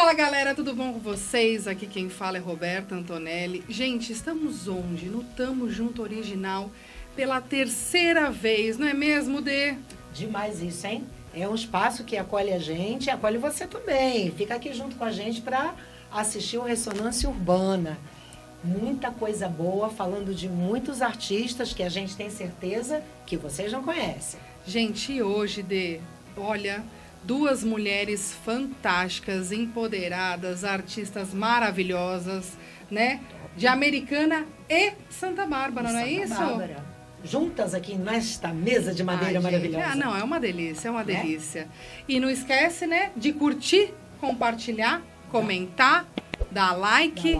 Fala galera, tudo bom com vocês? Aqui quem fala é Roberta Antonelli. Gente, estamos onde? No Tamo Junto Original pela terceira vez, não é mesmo, Dê? Demais isso, hein? É um espaço que acolhe a gente, acolhe você também. Fica aqui junto com a gente para assistir o Ressonância Urbana. Muita coisa boa, falando de muitos artistas que a gente tem certeza que vocês não conhecem. Gente, e hoje, Dê, olha, duas mulheres fantásticas, empoderadas, artistas maravilhosas, né? De Americana e Santa Bárbara, não é isso? Santa Bárbara. Juntas aqui nesta mesa de madeira maravilhosa. Ah, não, é uma delícia, é uma delícia. E não esquece, né, de curtir, compartilhar, comentar, dar like.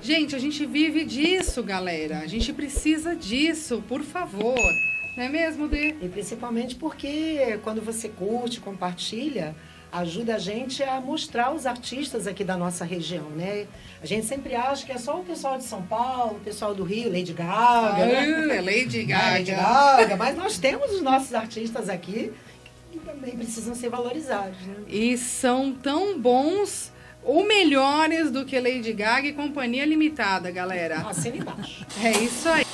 Gente, a gente vive disso, galera. A gente precisa disso, por favor. Não é mesmo, Dê? E principalmente porque quando você curte, compartilha, ajuda a gente a mostrar os artistas aqui da nossa região, né? A gente sempre acha que é só o pessoal de São Paulo, o pessoal do Rio, Lady Gaga, né? Lady Gaga. Lady Gaga, mas nós temos os nossos artistas aqui que também precisam ser valorizados, né? E são tão bons ou melhores do que Lady Gaga e Companhia Limitada, galera. Assina embaixo. É isso aí.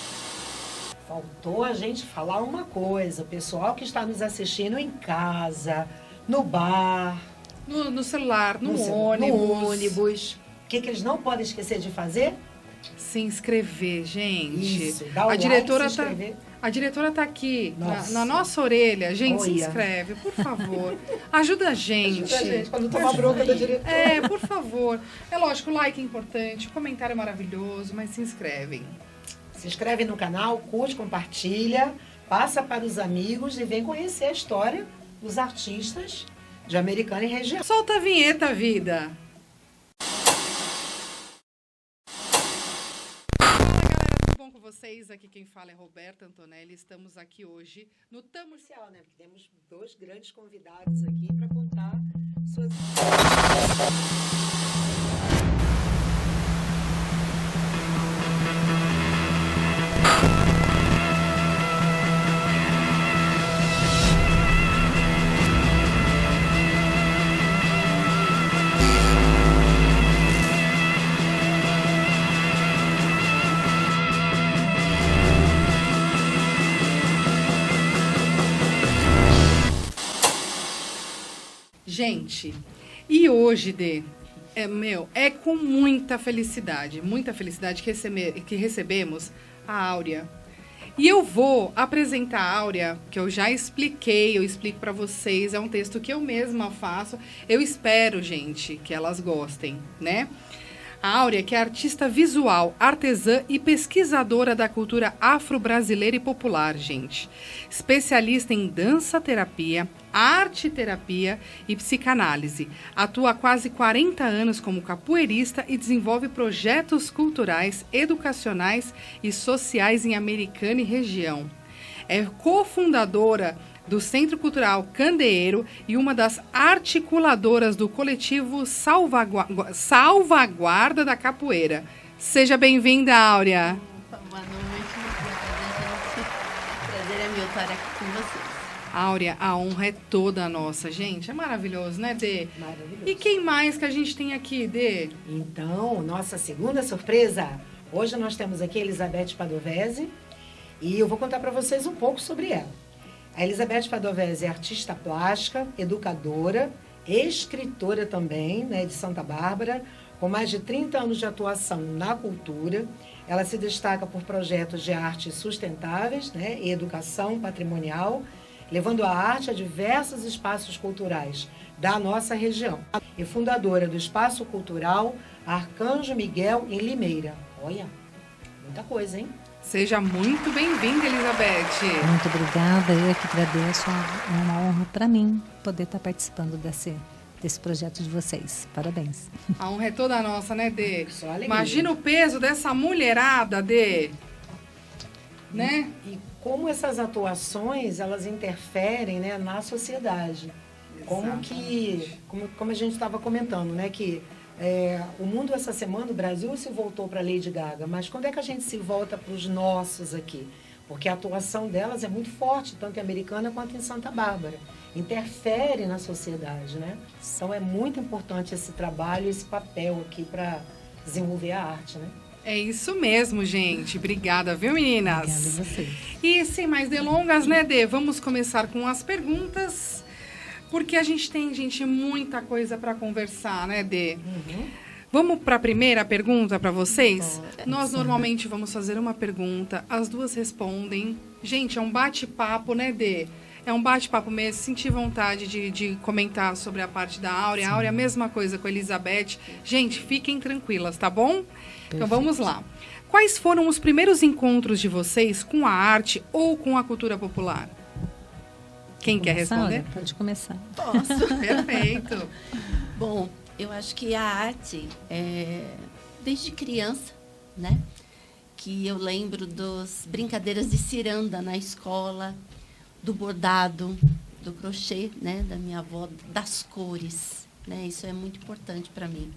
Faltou a gente falar uma coisa, o pessoal que está nos assistindo em casa, no bar, No celular, no ônibus. O que eles não podem esquecer de fazer? Se inscrever, gente. Isso, dá o like, se inscrever. A diretora tá aqui, na nossa orelha. Gente, se inscreve, por favor. Ajuda a gente. Ajuda a gente, quando tomar bronca da diretora. É, por favor. É lógico, o like é importante, o comentário é maravilhoso, mas se inscrevem. Se inscreve no canal, curte, compartilha, passa para os amigos e vem conhecer a história dos artistas de Americana e região. Solta a vinheta, vida! Com vocês, aqui quem fala é Roberta Antonelli. Estamos aqui hoje no Tamo Junto, né? Porque temos dois grandes convidados aqui para contar suas Gente, e hoje, Dê, é com muita felicidade que recebemos a Áurea. E eu vou apresentar a Áurea, que eu já expliquei, eu explico para vocês, é um texto que eu mesma faço. Eu espero, gente, que elas gostem, né? A Áurea, que é artista visual, artesã e pesquisadora da cultura afro-brasileira e popular, gente. Especialista em dança-terapia, arte-terapia e psicanálise. Atua há quase 40 anos como capoeirista e desenvolve projetos culturais, educacionais e sociais em Americana e região. É cofundadora do Centro Cultural Candeeiro e uma das articuladoras do coletivo Salvaguarda da Capoeira. Seja bem-vinda, Áurea. Boa noite, prazer é meu estar aqui com vocês. Áurea, a honra é toda nossa, gente. É maravilhoso, né, Dê? Maravilhoso. E quem mais que a gente tem aqui, Dê? Então, nossa segunda surpresa. Hoje nós temos aqui a Elizabeth Padovese e eu vou contar para vocês um pouco sobre ela. A Elizabeth Padovese é artista plástica, educadora, escritora também, né, de Santa Bárbara, com mais de 30 anos de atuação na cultura. Ela se destaca por projetos de arte sustentáveis, né, e educação patrimonial, levando a arte a diversos espaços culturais da nossa região. E fundadora do Espaço Cultural Arcanjo Miguel, em Limeira. Olha, muita coisa, hein? Seja muito bem-vinda, Elizabeth. Muito obrigada, eu que agradeço. É uma honra para mim poder estar participando desse projeto de vocês. Parabéns. A honra é toda nossa, né, Dê? Só alegria. Imagina o peso dessa mulherada, Dê. Né? E como essas atuações, elas interferem, né, na sociedade. Como a gente estava comentando, né, que o mundo essa semana, o Brasil se voltou para Lady Gaga, mas quando é que a gente se volta para os nossos aqui? porque a atuação delas é muito forte, tanto em Americana quanto em Santa Bárbara. Interfere na sociedade, né? Então é muito importante esse trabalho, esse papel aqui para desenvolver a arte, né? É isso mesmo, gente. Obrigada, viu, meninas? Obrigada a vocês. E sem mais delongas, né, Dê? Vamos começar com as perguntas, porque a gente tem, gente, muita coisa para conversar, né, Dê? Vamos para a primeira pergunta para vocês? Nós normalmente vamos fazer uma pergunta, as duas respondem. Gente, é um bate-papo, né, Dê? É um bate-papo mesmo. Senti vontade de comentar sobre a parte da Áurea. A Áurea, a mesma coisa com a Elizabeth. Gente, fiquem tranquilas, tá bom? Então vamos lá. Quais foram os primeiros encontros de vocês com a arte ou com a cultura popular? Quem quer responder? Olha, pode começar. Posso? Perfeito. Bom, eu acho que a arte, desde criança, né? Que eu lembro das brincadeiras de ciranda na escola, do bordado, do crochê, né? Da minha avó, das cores, né? Isso é muito importante para mim.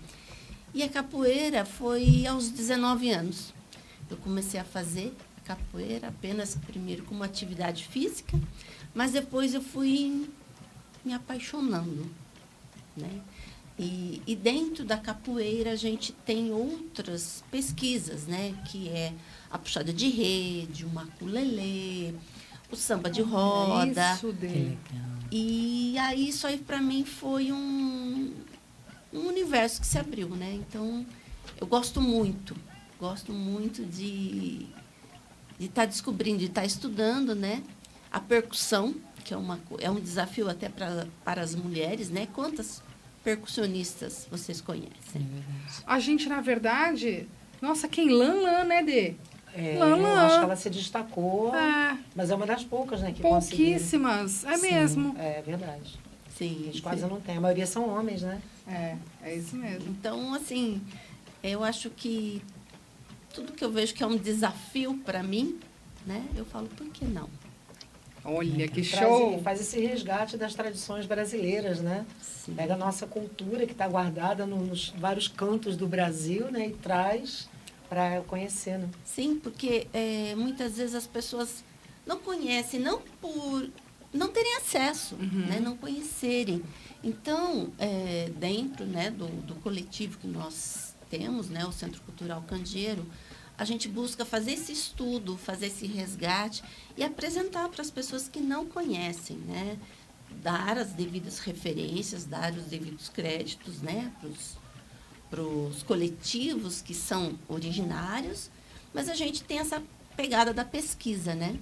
E a capoeira foi aos 19 anos. Eu comecei a fazer a capoeira apenas primeiro como atividade física, mas depois eu fui me apaixonando, né? E dentro da capoeira a gente tem outras pesquisas, né? Que é a puxada de rede, o maculelê, o samba de roda. Isso, Dê. Que legal. E aí isso aí para mim foi um universo que se abriu, né? Então eu gosto muito de estar descobrindo, de estar estudando, né? A percussão, que é um desafio até para as mulheres, né? Quantas percussionistas vocês conhecem? A gente, na verdade... Nossa, quem? Lan, né, Dê? Eu acho que ela se destacou, É, mas é uma das poucas, né, que conseguiram. pouquíssimas. É Sim, mesmo. É verdade. A Sim. gente quase não tem. A maioria são homens, né? É isso mesmo. Então, assim, eu acho que tudo que eu vejo que é um desafio para mim, né? Eu falo, por que não? Olha, que show. Faz esse resgate das tradições brasileiras, né? Sim. Pega a nossa cultura que está guardada nos vários cantos do Brasil, né? E traz para conhecer, né? Sim, porque muitas vezes as pessoas não conhecem, não por não terem acesso, né? Não conhecerem. Então, dentro, né, do coletivo que nós temos, né, o Centro Cultural Candeeiro, a gente busca fazer esse estudo, fazer esse resgate e apresentar para as pessoas que não conhecem, né? Dar as devidas referências, dar os devidos créditos, né? Para os coletivos que são originários, mas a gente tem essa pegada da pesquisa, né?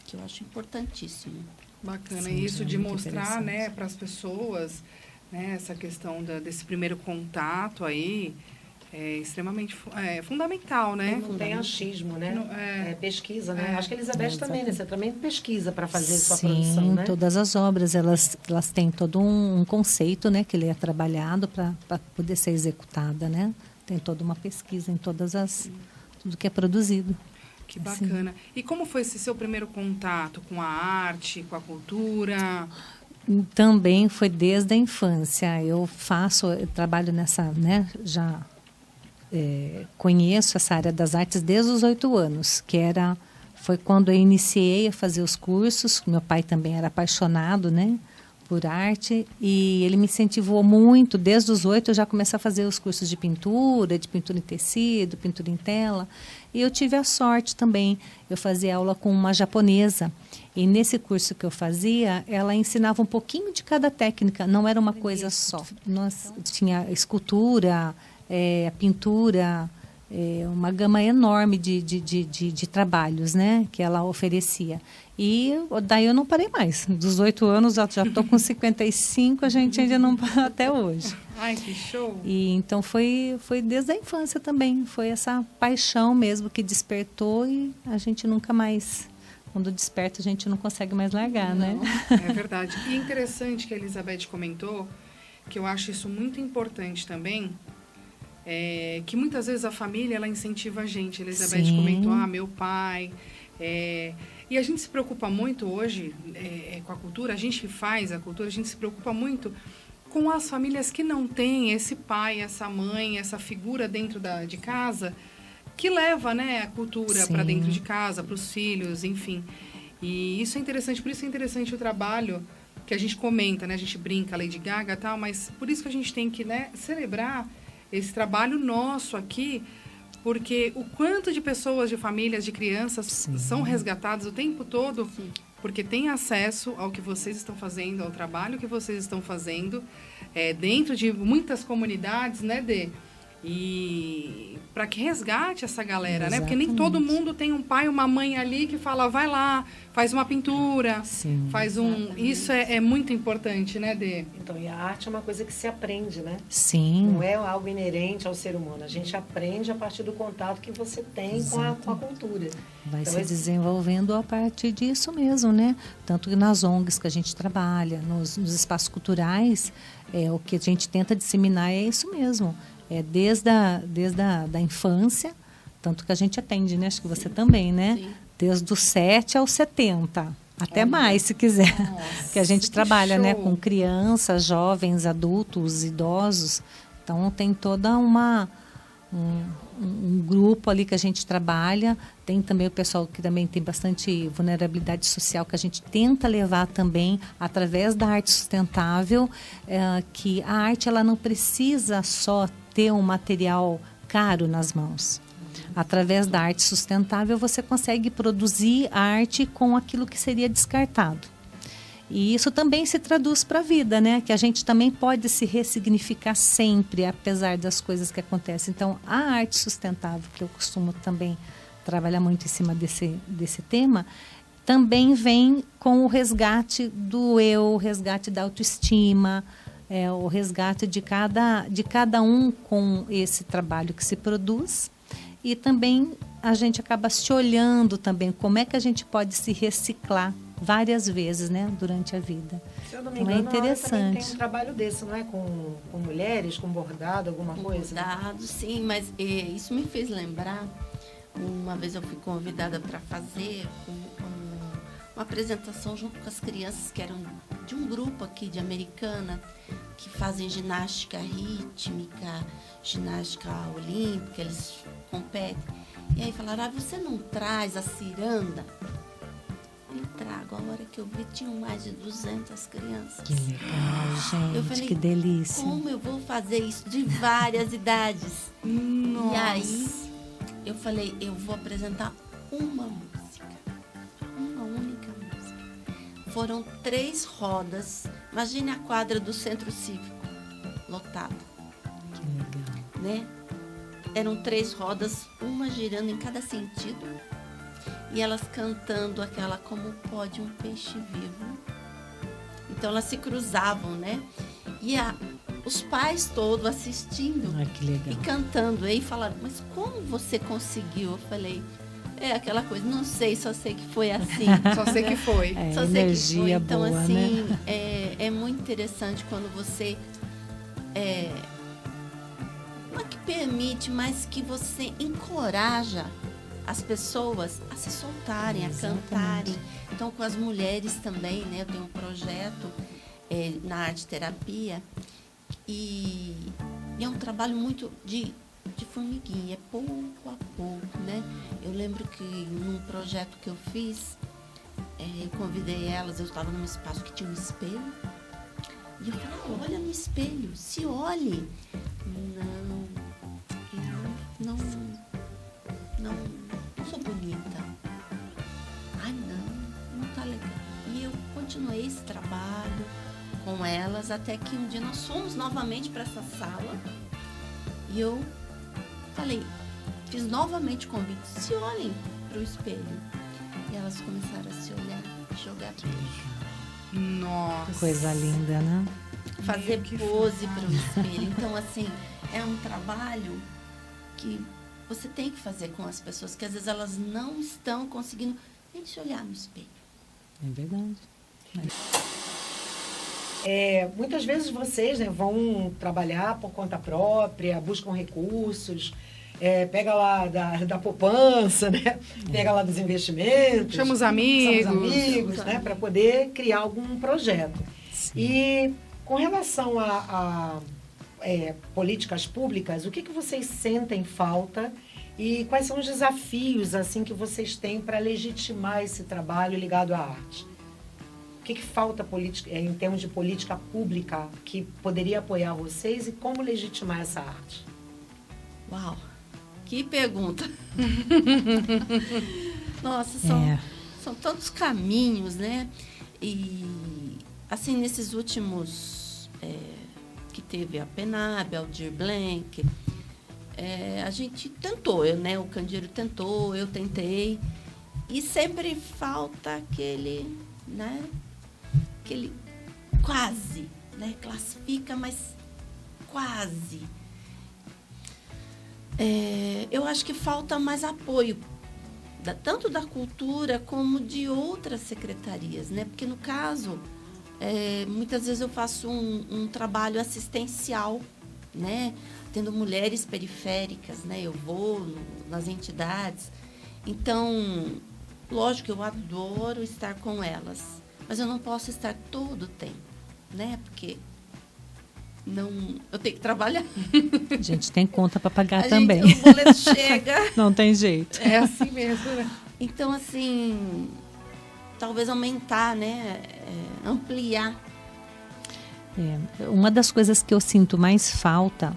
Que eu acho importantíssimo. Bacana. Sim, E isso é de muito mostrar, né, interessante. para as pessoas, né, essa questão desse primeiro contato aí, é extremamente fundamental, né? Não tem achismo, né? Não, pesquisa, né? É. Acho que a Elizabeth também, né? Você também pesquisa para fazer sua Sim, produção, né? todas as obras, elas têm todo um conceito, né, que ele é trabalhado para poder ser executada, né? Tem toda uma pesquisa em tudo que é produzido. Que Assim. bacana. E como foi esse seu primeiro contato com a arte, com a cultura? Também foi desde a infância. Eu trabalho nessa, né, já conheço essa área das artes desde os 8 anos, foi quando eu iniciei a fazer os cursos. Meu pai também era apaixonado, né, por arte, e ele me incentivou muito. Desde os 8 eu já comecei a fazer os cursos de pintura em tecido, pintura em tela. E eu tive a sorte também, eu fazia aula com uma japonesa. E nesse curso que eu fazia, ela ensinava um pouquinho de cada técnica, não era uma coisa só. Nós tinha escultura, pintura, uma gama enorme de trabalhos, né, que ela oferecia. E daí eu não parei mais. Dos 8 anos, já estou com 55, a gente ainda não para até hoje. Ai, que show! E então foi desde a infância também, foi essa paixão mesmo que despertou e a gente nunca mais, quando desperta, a gente não consegue mais largar, né? É verdade. E interessante que a Elizabeth comentou, que eu acho isso muito importante também, que muitas vezes a família, ela incentiva a gente. A Elizabeth Sim. comentou, meu pai... E a gente se preocupa muito hoje com a cultura, a gente que faz a cultura, a gente se preocupa muito com as famílias que não têm esse pai, essa mãe, essa figura dentro de casa que leva, né, a cultura Sim. para dentro de casa, para os filhos, enfim. E isso é interessante, por isso é interessante o trabalho que a gente comenta, né? A gente brinca, Lady Gaga e tal, mas por isso que a gente tem que, né, celebrar esse trabalho nosso aqui, porque o quanto de pessoas, de famílias, de crianças Sim. são resgatadas o tempo todo, Sim. porque tem acesso ao que vocês estão fazendo, ao trabalho que vocês estão fazendo, dentro de muitas comunidades, né, Dê? E para que resgate essa galera, né? Porque nem todo Exatamente. mundo tem um pai, uma mãe ali que fala, vai lá, faz uma pintura, Sim. faz um... Exatamente. Isso é muito importante, né, Dê? Então, e a arte é uma coisa que se aprende, né? Sim. Não é algo inerente ao ser humano. A gente aprende a partir do contato que você tem com a cultura. Vai Então, se desenvolvendo a partir disso mesmo, né? Tanto que nas ONGs que a gente trabalha, nos espaços culturais, o que a gente tenta disseminar é isso mesmo. Desde a infância, tanto que a gente atende, né? Acho que você também, né? Sim. Desde os 7 aos 70, até mais, se quiser. Nossa, Que a gente que trabalha, né? show. Com crianças, jovens, adultos, idosos. Então, tem toda um grupo ali que a gente trabalha. Tem também o pessoal que também tem bastante vulnerabilidade social, que a gente tenta levar também através da arte sustentável, que a arte ela não precisa só ter um material caro nas mãos. Através da arte sustentável, você consegue produzir arte com aquilo que seria descartado. E isso também se traduz para a vida, né? Que a gente também pode se ressignificar sempre, apesar das coisas que acontecem. Então, a arte sustentável, que eu costumo também trabalhar muito em cima desse tema, também vem com o resgate do eu, o resgate da autoestima, o resgate de cada um com esse trabalho que se produz. E também a gente acaba se olhando também como é que a gente pode se reciclar várias vezes, né, durante a vida. Se eu não me Então, engano, é a Aura também interessante. tem um trabalho desse, não é? Com mulheres, com bordado, alguma coisa? Bordado, sim, mas isso me fez lembrar. Uma vez eu fui convidada para fazer uma apresentação junto com as crianças que eram de um grupo aqui de Americana, que fazem ginástica rítmica, ginástica olímpica, eles competem. E aí falaram, você não traz a ciranda? Eu trago. A hora que eu vi, tinham mais de 200 crianças. Que legal, gente, Eu falei, que delícia. Como eu vou fazer isso de várias idades? Nossa. E aí, eu falei, eu vou apresentar uma música. Uma única música. Foram 3 rodas. Imagine a quadra do Centro Cívico, lotada, Que legal. né? Eram 3 rodas, uma girando em cada sentido. E elas cantando aquela Como Pode um Peixe Vivo. Então, elas se cruzavam, né? E os pais todos assistindo. Ah, que legal. E cantando. Aí falaram, mas como você conseguiu? Eu falei, aquela coisa, não sei, só sei que foi assim. Só sei que foi. Só sei que foi. Energia Então, boa, assim, né? é muito interessante quando você não é que permite, mas que você encoraja as pessoas a se soltarem, a Exatamente. cantarem. Então, com as mulheres também, né? Eu tenho um projeto na arte terapia e é um trabalho muito de formiguinha, é pouco a pouco, né? Eu lembro que num projeto que eu fiz, eu convidei elas, eu estava num espaço que tinha um espelho, e eu falei, olha no espelho, se olhe. Não sou bonita. Ai, não tá legal. E eu continuei esse trabalho com elas até que um dia nós fomos novamente para essa sala e eu falei, fiz novamente o convite, se olhem para o espelho. E elas começaram a se olhar, jogar beijo, Nossa. Coisa linda, né? fazer Que pose para o espelho. Então, assim, é um trabalho que você tem que fazer com as pessoas, que às vezes elas não estão conseguindo nem se olhar no espelho. É verdade. Muitas vezes vocês, né, vão trabalhar por conta própria, buscam recursos, pega lá da poupança, né? Pega lá dos investimentos. Chama os amigos. Né? Para poder criar algum projeto. Sim. E com relação a políticas públicas, o que vocês sentem falta E quais são os desafios assim que vocês têm para legitimar esse trabalho ligado à arte? O que falta em termos de política pública que poderia apoiar vocês e como legitimar essa arte? Uau, que pergunta! Nossa, são tantos caminhos, né? E, assim, nesses últimos... que teve a PENAB, Aldir Blanc, a gente tentou, o Candeeiro tentou, eu tentei, e sempre falta aquele quase, classifica, mas quase. Eu acho que falta mais apoio, tanto da cultura como de outras secretarias, né? Porque, no caso, muitas vezes eu faço um trabalho assistencial, né? Tendo mulheres periféricas, né? Eu vou nas entidades. Então, lógico que eu adoro estar com elas, mas eu não posso estar todo o tempo, né? Porque eu tenho que trabalhar. A gente tem conta para pagar também. O boleto chega. Não tem jeito. É assim mesmo, né? Então, assim, talvez aumentar, né? Ampliar. Uma das coisas que eu sinto mais falta,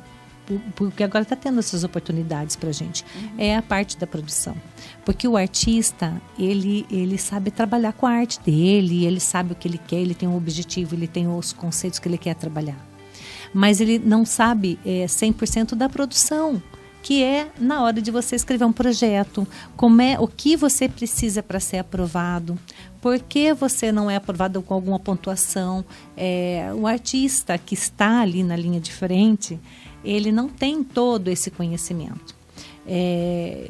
porque agora está tendo essas oportunidades para a gente, é a parte da produção. Porque o artista, ele sabe trabalhar com a arte dele, ele sabe o que ele quer, ele tem um objetivo, ele tem os conceitos que ele quer trabalhar. Mas ele não sabe 100% da produção, que é na hora de você escrever um projeto, o que você precisa para ser aprovado, por que você não é aprovado com alguma pontuação. O artista que está ali na linha de frente, ele não tem todo esse conhecimento.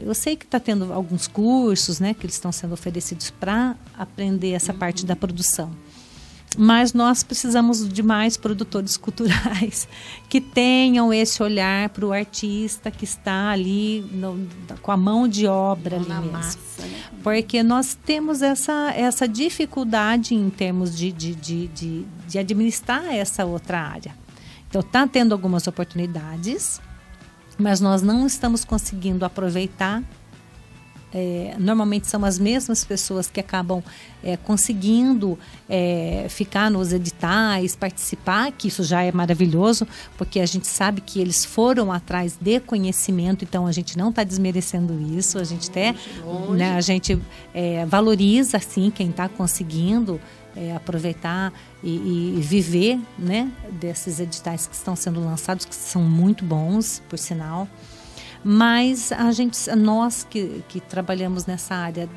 Eu sei que está tendo alguns cursos, né, que eles estão sendo oferecidos para aprender essa parte da produção. Mas nós precisamos de mais produtores culturais que tenham esse olhar para o artista que está ali com a mão de obra ali mesmo. Massa, né? Porque nós temos essa dificuldade em termos de administrar essa outra área. Então, está tendo algumas oportunidades, mas nós não estamos conseguindo aproveitar. Normalmente são as mesmas pessoas que acabam conseguindo ficar nos editais, participar, que isso já é maravilhoso, porque a gente sabe que eles foram atrás de conhecimento, então a gente não está desmerecendo isso, a gente né, a gente valoriza assim quem está conseguindo aproveitar e viver, né, desses editais que estão sendo lançados, que são muito bons, por sinal. Mas nós que trabalhamos nessa área,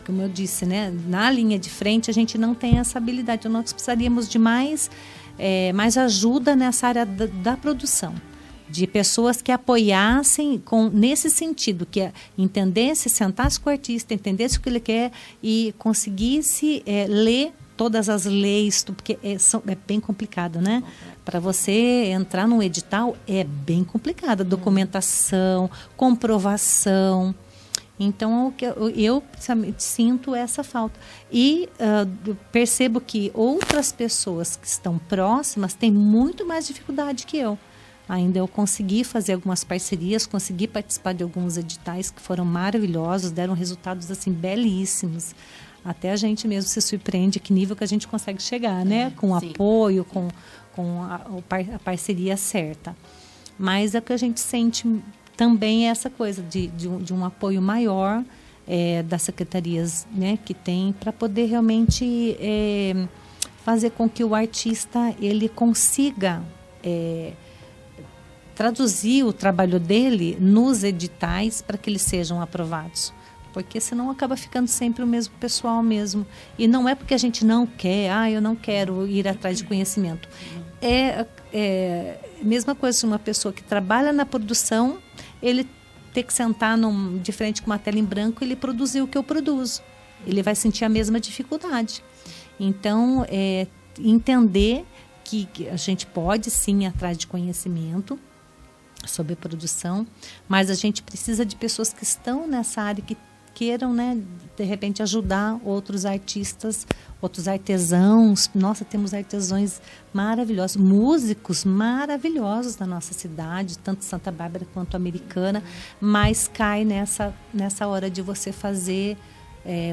como eu disse, né, na linha de frente, a gente não tem essa habilidade. Então, nós precisaríamos de mais ajuda nessa área da produção, de pessoas que apoiassem nesse sentido, que entendesse, sentasse com o artista, entendesse o que ele quer e conseguisse ler todas as leis, porque é bem complicado, né? Para você entrar num edital é bem complicado, documentação, comprovação. Então, eu sinto essa falta. E percebo que outras pessoas que estão próximas têm muito mais dificuldade que eu. Ainda eu consegui fazer algumas parcerias, consegui participar de alguns editais que foram maravilhosos, deram resultados assim belíssimos. Até a gente mesmo se surpreende que nível que a gente consegue chegar, né? Com apoio, com a parceria certa. Mas o que a gente sente também é essa coisa de um apoio maior das secretarias, né, que tem, para poder realmente fazer com que o artista ele consiga traduzir o trabalho dele nos editais para que eles sejam aprovados. Porque senão acaba ficando sempre o mesmo pessoal mesmo. E não é porque a gente não quer, eu não quero ir atrás de conhecimento. É mesma coisa se uma pessoa que trabalha na produção, ele ter que sentar de frente com uma tela em branco e ele produzir o que eu produzo. Ele vai sentir a mesma dificuldade. Então, entender que a gente pode sim ir atrás de conhecimento sobre produção, mas a gente precisa de pessoas que estão nessa área, que queiram, né, de repente ajudar outros artistas, outros artesãos. Nossa, temos artesãos maravilhosos, músicos maravilhosos na nossa cidade, tanto Santa Bárbara quanto Americana, mas cai nessa hora de você fazer,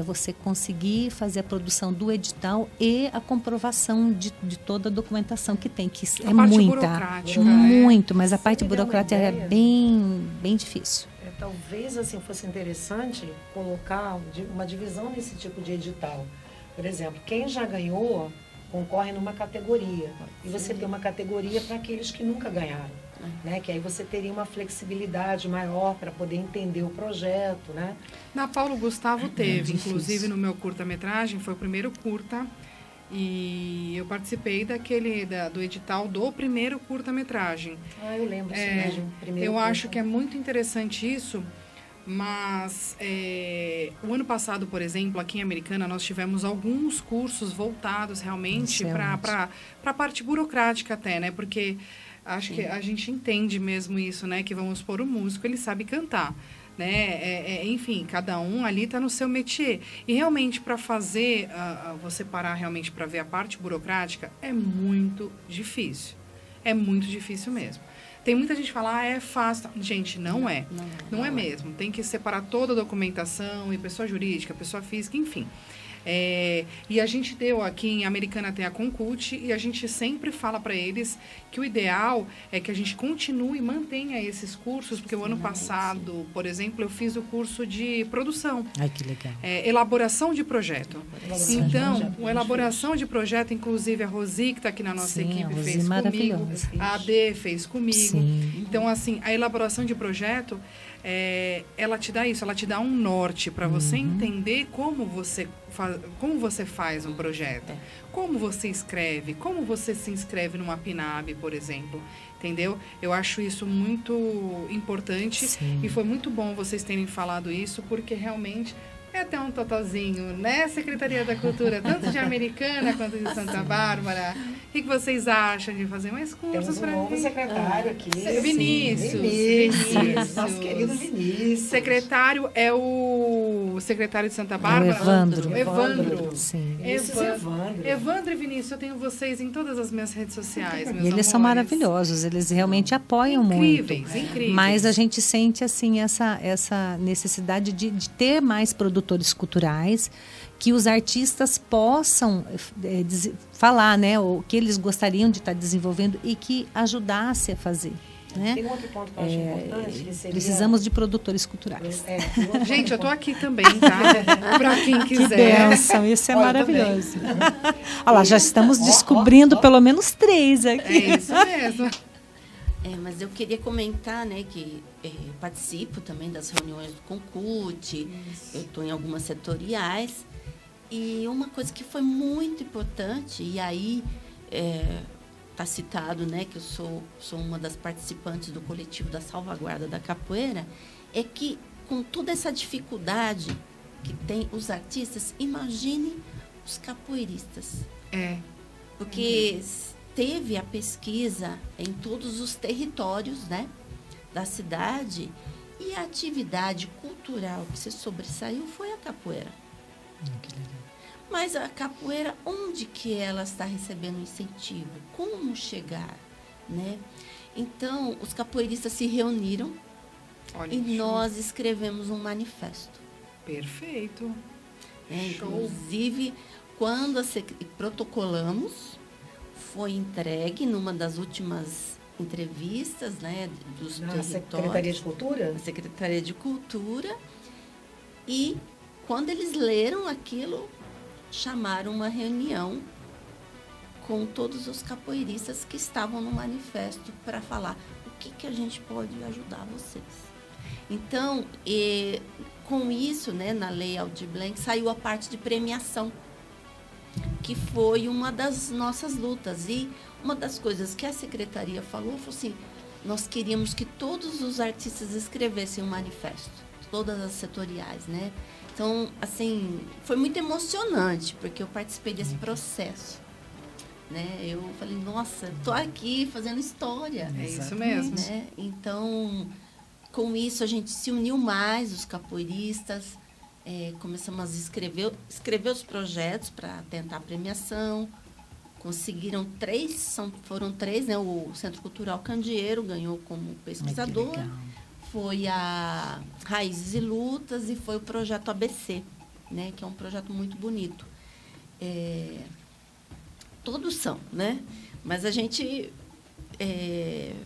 você conseguir fazer a produção do edital e a comprovação de toda a documentação que tem, que A é parte muita, burocrática, muito, mas a Você parte me deu uma burocrática é ideia? bem difícil. Talvez assim fosse interessante colocar uma divisão nesse tipo de edital. Por exemplo, quem já ganhou concorre numa categoria. E você tem uma categoria para aqueles que nunca ganharam. Né? Que aí você teria uma flexibilidade maior para poder entender o projeto. Né? Na Paulo Gustavo teve, difícil. inclusive no meu curta-metragem, foi o primeiro curta. E eu participei do edital do primeiro curta-metragem. Eu lembro isso mesmo. Eu acho que é muito interessante isso, mas o ano passado, por exemplo, aqui em Americana, nós tivemos alguns cursos voltados realmente para a parte burocrática até, né? Porque acho que a gente entende mesmo isso, né? Que vamos pôr o músico, ele sabe cantar. Né? Enfim, cada um ali está no seu métier. E realmente, para fazer, você parar realmente para ver a parte burocrática, é muito difícil. É muito difícil mesmo. Tem muita gente que fala, é fácil. Gente, não é. Não é mesmo. Tem que separar toda a documentação, e pessoa jurídica, pessoa física, enfim. E a gente deu aqui em Americana tem a Concult e a gente sempre fala para eles que o ideal é que a gente continue e mantenha esses cursos, porque o ano passado, por exemplo, eu fiz o curso de produção. Ai, que legal. Elaboração de projeto. Então, a elaboração de projeto, inclusive a Rosi, que está aqui na nossa Sim, a equipe, Rosi fez comigo. maravilhosa. A AD fez comigo. Sim. Então, assim, a elaboração de projeto, ela te dá isso, ela te dá um norte para você entender como você faz um projeto, como você escreve, como você se inscreve numa PNAB, por exemplo, entendeu? Eu acho isso muito importante. Sim. E foi muito bom vocês terem falado isso, porque realmente é até um totozinho, né? Secretaria da Cultura, tanto de Americana quanto de Santa Bárbara. O que vocês acham de fazer mais cursos Temos um para novo mim? secretário aqui. Vinícius. Nosso querido Vinícius. Secretário é o secretário de Santa Bárbara? Evandro. Evandro. Sim. Evandro e Vinícius, eu tenho vocês em todas as minhas redes sociais, meus E eles são amores. maravilhosos, eles realmente apoiam Incríveis, muito. incríveis. Mas a gente sente assim essa necessidade de ter mais produtores culturais, que os artistas possam falar, né, o que eles gostariam de estar desenvolvendo e que ajudasse a fazer. Né? Tem um outro ponto que eu acho importante, que seria... Precisamos de produtores culturais. Gente, eu tô aqui também, tá? Para quem Que quiser. bênção, isso é Olha, maravilhoso. Olha lá, já estamos descobrindo pelo menos 3 aqui. É isso mesmo. Mas eu queria comentar, né, que participo também das reuniões do Concult, eu estou em algumas setoriais, e uma coisa que foi muito importante, e aí está citado, né, que eu sou uma das participantes do coletivo da salvaguarda da capoeira, é que com toda essa dificuldade que tem os artistas, imagine os capoeiristas. Porque teve a pesquisa em todos os territórios, né, da cidade, e a atividade cultural que se sobressaiu foi a capoeira. Que legal. Mas a capoeira, onde que ela está recebendo incentivo? Como chegar, né? Então, os capoeiristas se reuniram Olha, e show. nós escrevemos um manifesto. Perfeito. Show. Inclusive, quando protocolamos, foi entregue numa das últimas entrevistas, né, dos Na territórios. Secretaria de Cultura? Na Secretaria de Cultura. E quando eles leram aquilo, chamaram uma reunião com todos os capoeiristas que estavam no manifesto para falar o que a gente pode ajudar vocês. Então, com isso, né, na Lei Aldir Blanc, saiu a parte de premiação, que foi uma das nossas lutas. E uma das coisas que a secretaria falou foi assim, nós queríamos que todos os artistas escrevessem um manifesto, todas as setoriais, né? Então, assim, foi muito emocionante, porque eu participei desse processo, né? Eu falei, nossa, tô aqui fazendo história. É isso mesmo. Né? Então, com isso, a gente se uniu mais, os capoeiristas, começamos a escrever os projetos para tentar a premiação. Conseguiram foram três, né? O Centro Cultural Candeeiro ganhou como pesquisador. Ai, que legal. Foi a Raízes e Lutas e foi o projeto ABC, né? Que é um projeto muito bonito. Todos são, né? Mas a gente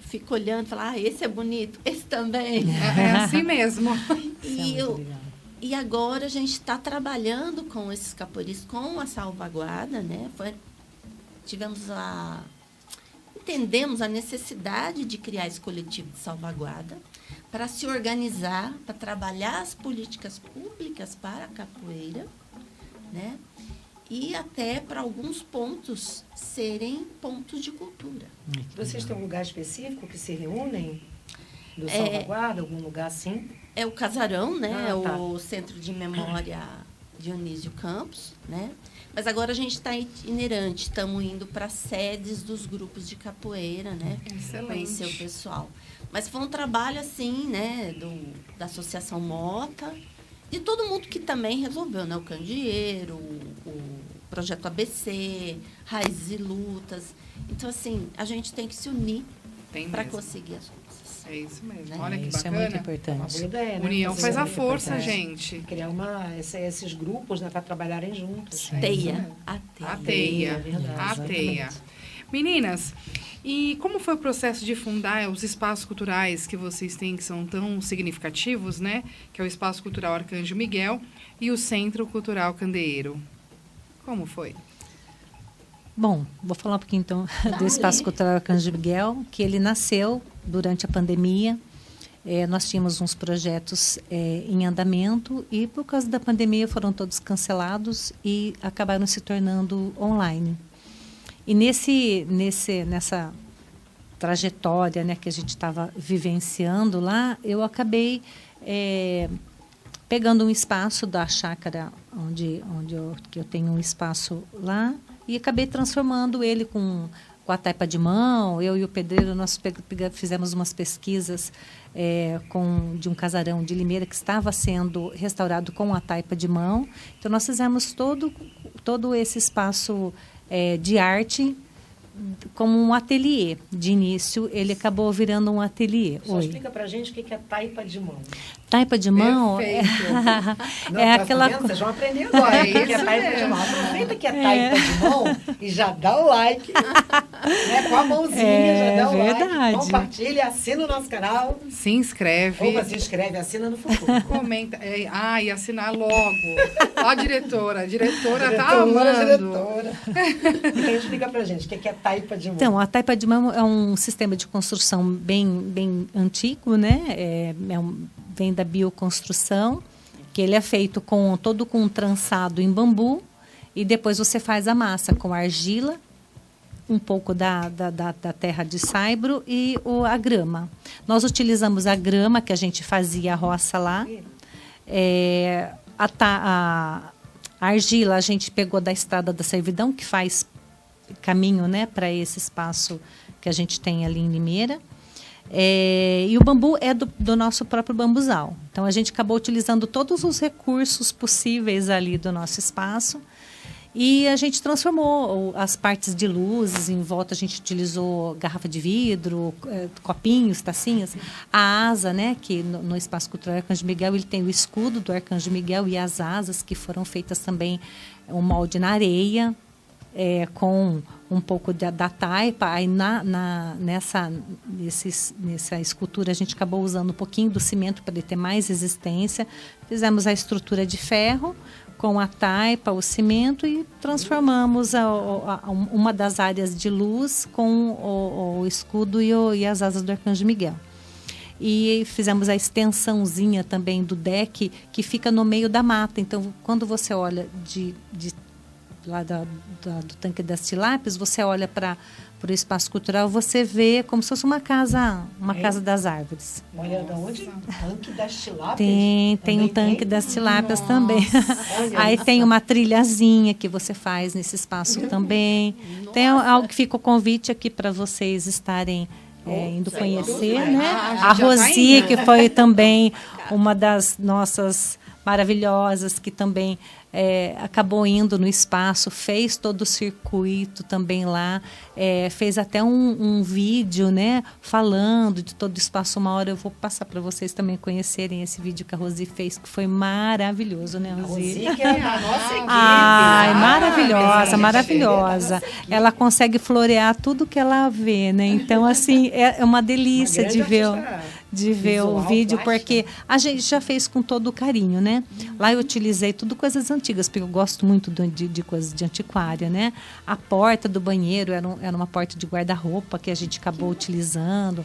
fica olhando e fala, esse é bonito, esse também. É assim mesmo. E agora a gente está trabalhando com esses capoeiristas, com a salvaguarda, né? Entendemos a necessidade de criar esse coletivo de salvaguarda para se organizar, para trabalhar as políticas públicas para a capoeira, né? E até para alguns pontos serem pontos de cultura. Vocês têm um lugar específico que se reúnem? Do salvaguarda, algum lugar assim? É o Casarão, né? Tá. O Centro de Memória Dionísio Campos, né? Mas agora a gente está itinerante, estamos indo para sedes dos grupos de capoeira, né? Excelente. Conhecer o pessoal. Mas foi um trabalho, assim, né? Da Associação Mota, de todo mundo que também resolveu, né? O Candeeiro, o Projeto ABC, Raízes e Lutas. Então, assim, a gente tem que se unir para conseguir as coisas. É isso mesmo. Né? Olha que Isso bacana. é muito Uma importante. boa ideia, né? União faz a muito força, importante. gente. Criar esses grupos, né, para trabalharem juntos. Teia. A É teia. verdade, A teia. Meninas, e como foi o processo de fundar os espaços culturais que vocês têm, que são tão significativos, né? Que é o Espaço Cultural Arcanjo Miguel e o Centro Cultural Candeeiro. Como foi? Bom, vou falar um pouquinho então do Espaço Cultural Arcanjo Miguel, que ele nasceu durante a pandemia. Nós tínhamos uns projetos em andamento e por causa da pandemia foram todos cancelados e acabaram se tornando online. E nessa trajetória, né, que a gente estava vivenciando lá, eu acabei pegando um espaço da chácara que eu tenho um espaço lá e acabei transformando ele com a taipa de mão. Eu e o pedreiro, nós fizemos umas pesquisas de um casarão de Limeira que estava sendo restaurado com a taipa de mão. Então, nós fizemos todo esse espaço de arte como um ateliê. De início, ele acabou virando um ateliê. Só explica pra gente o que é taipa de mão. Taipa de mão aquela coisa. Vocês vão aprender agora o que é taipa de mão. Aproveita que é taipa de mão e já dá o like. Né? Com a mãozinha, já dá o like. Compartilha, assina o nosso canal. Se inscreve. Ou se inscreve, assina no futuro. Comenta. E assinar logo. Ó a diretora. A diretora tá amando. Diretora. Então, explica pra gente o que é taipa de mão. Então, a taipa de mão é um sistema de construção bem antigo, né? Vem da bioconstrução, que ele é feito todo com um trançado em bambu, e depois você faz a massa com argila, um pouco da terra de saibro e a grama. Nós utilizamos a grama que a gente fazia a roça lá. A argila a gente pegou da Estrada da Servidão, que faz caminho, né, para esse espaço que a gente tem ali em Limeira. E o bambu é do nosso próprio bambuzal. Então, a gente acabou utilizando todos os recursos possíveis ali do nosso espaço. E a gente transformou as partes de luzes em volta. A gente utilizou garrafa de vidro, copinhos, tacinhas. A asa, né, que no Espaço Cultural Arcanjo Miguel, ele tem o escudo do Arcanjo Miguel e as asas que foram feitas também um molde na areia. Com um pouco da taipa. Aí nessa escultura a gente acabou usando um pouquinho do cimento para ele ter mais resistência. Fizemos a estrutura de ferro com a taipa, o cimento, e transformamos uma das áreas de luz com o escudo e as asas do Arcanjo Miguel. E fizemos a extensãozinha também do deck, que fica no meio da mata. Então, quando você olha lá do tanque das tilápias, você olha para o espaço cultural, você vê como se fosse uma casa das árvores. Olha, de onde? Tanque das tilápias? Tem um tanque das tilápias também. Aí tem uma trilhazinha que você faz nesse espaço também. Tem algo que fica o convite aqui para vocês estarem indo conhecer, né? A Rosi, que foi também uma das nossas maravilhosas, que também acabou indo no espaço, fez todo o circuito também lá, fez até um vídeo, né, falando de todo o espaço. Uma hora eu vou passar para vocês também conhecerem esse vídeo que a Rosi fez, que foi maravilhoso, né, Rosi? Rosi, que é a nossa equipe. Ai, maravilhosa, Ah, maravilhosa. Ela consegue florear tudo que ela vê, né? Então, assim, é uma delícia de ver o vídeo, porque a gente já fez com todo o carinho, né? Lá eu utilizei tudo coisas antigas, porque eu gosto muito de coisas de antiquária, né? A porta do banheiro era uma porta de guarda-roupa que a gente acabou utilizando.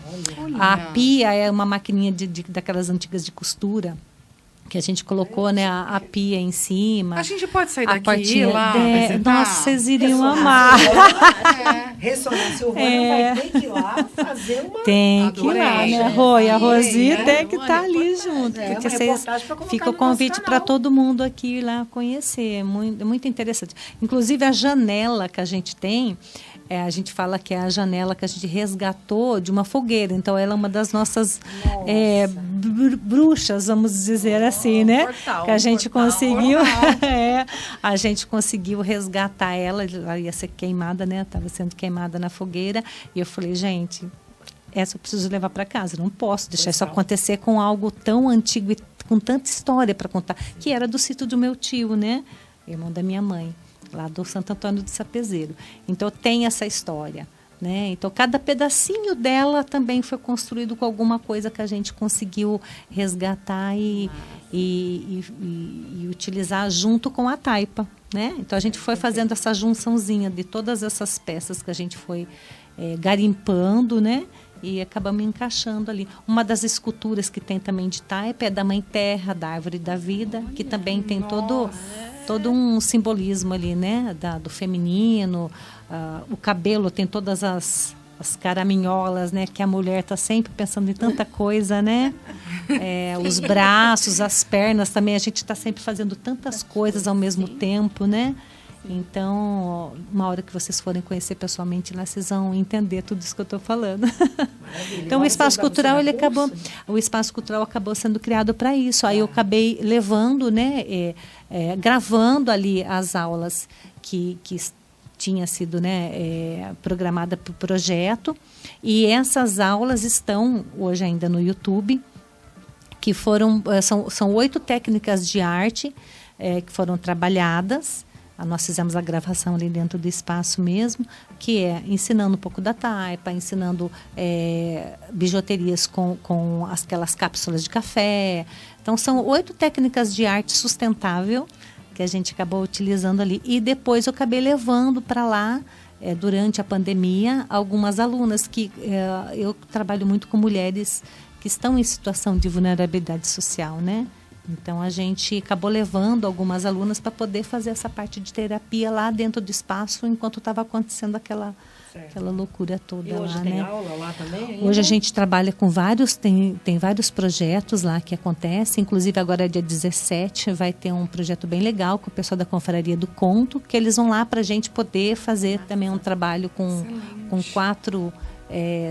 A pia é uma maquininha daquelas antigas de costura, que a gente colocou, né, a pia em cima. A gente pode sair a daqui portinha, e ir lá apresentar? Nossa, vocês iriam amar. Ressonância urbana vai ter que ir lá fazer uma... Tem que ir lá, né, Rô? E a Rosi tem que estar ali reportagem. junto. É, Porque uma vocês reportagem pra colocar fica o no nosso convite para canal. todo mundo aqui ir lá conhecer. É muito interessante. Inclusive, a janela que a gente tem, a gente fala que é a janela que a gente resgatou de uma fogueira. Então, ela é uma das nossas bruxas, vamos dizer assim, né? Portal, que a gente portal. conseguiu, a gente conseguiu resgatar ela. Ela ia ser queimada, né? Estava sendo queimada na fogueira. E eu falei, gente, essa eu preciso levar para casa. Não posso deixar isso acontecer com algo tão antigo e com tanta história para contar. Que era do sítio do meu tio, né? Irmão da minha mãe, lá do Santo Antônio de Sapezeiro. Então, tem essa história, né? Então, cada pedacinho dela também foi construído com alguma coisa que a gente conseguiu resgatar e utilizar junto com a taipa, né? Então, a gente foi fazendo essa junçãozinha de todas essas peças que a gente foi garimpando, né? E acabamos encaixando ali. Uma das esculturas que tem também de taipa é da Mãe Terra, da Árvore da Vida, que também tem todo um simbolismo ali, né? Do feminino. O cabelo tem todas as caraminholas, né? Que a mulher está sempre pensando em tanta coisa, né? Os braços, as pernas também. A gente está sempre fazendo tantas coisas ao mesmo tempo, né? Então, uma hora que vocês forem conhecer pessoalmente lá, vocês vão entender tudo isso que eu estou falando. Então, o espaço cultural, o espaço cultural acabou sendo criado para isso. Aí eu acabei levando, né, gravando ali as aulas que tinha sido, né, programada para o projeto. E essas aulas estão hoje ainda no YouTube, que são 8 técnicas de arte que foram trabalhadas. Nós fizemos a gravação ali dentro do espaço mesmo, que é ensinando um pouco da taipa, ensinando bijuterias com aquelas cápsulas de café. Então, são 8 técnicas de arte sustentável que a gente acabou utilizando ali. E depois eu acabei levando para lá, durante a pandemia, algumas alunas que eu trabalho muito com mulheres que estão em situação de vulnerabilidade social, né? Então, a gente acabou levando algumas alunas para poder fazer essa parte de terapia lá dentro do espaço, enquanto estava acontecendo aquela loucura toda. E hoje lá, tem né? aula lá também? Ainda? Hoje a gente trabalha com tem vários projetos lá que acontecem. Inclusive, agora dia 17 vai ter um projeto bem legal com o pessoal da Confraria do Conto, que eles vão lá para a gente poder fazer também um trabalho com 4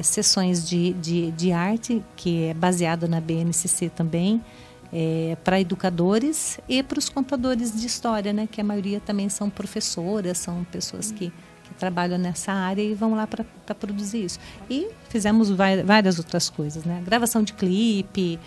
sessões de arte, que é baseado na BNCC também. Para educadores e para os contadores de história, né? Que a maioria também são professoras, são pessoas que trabalham nessa área e vão lá para produzir isso. E fizemos várias outras coisas, né? Gravação de clipe,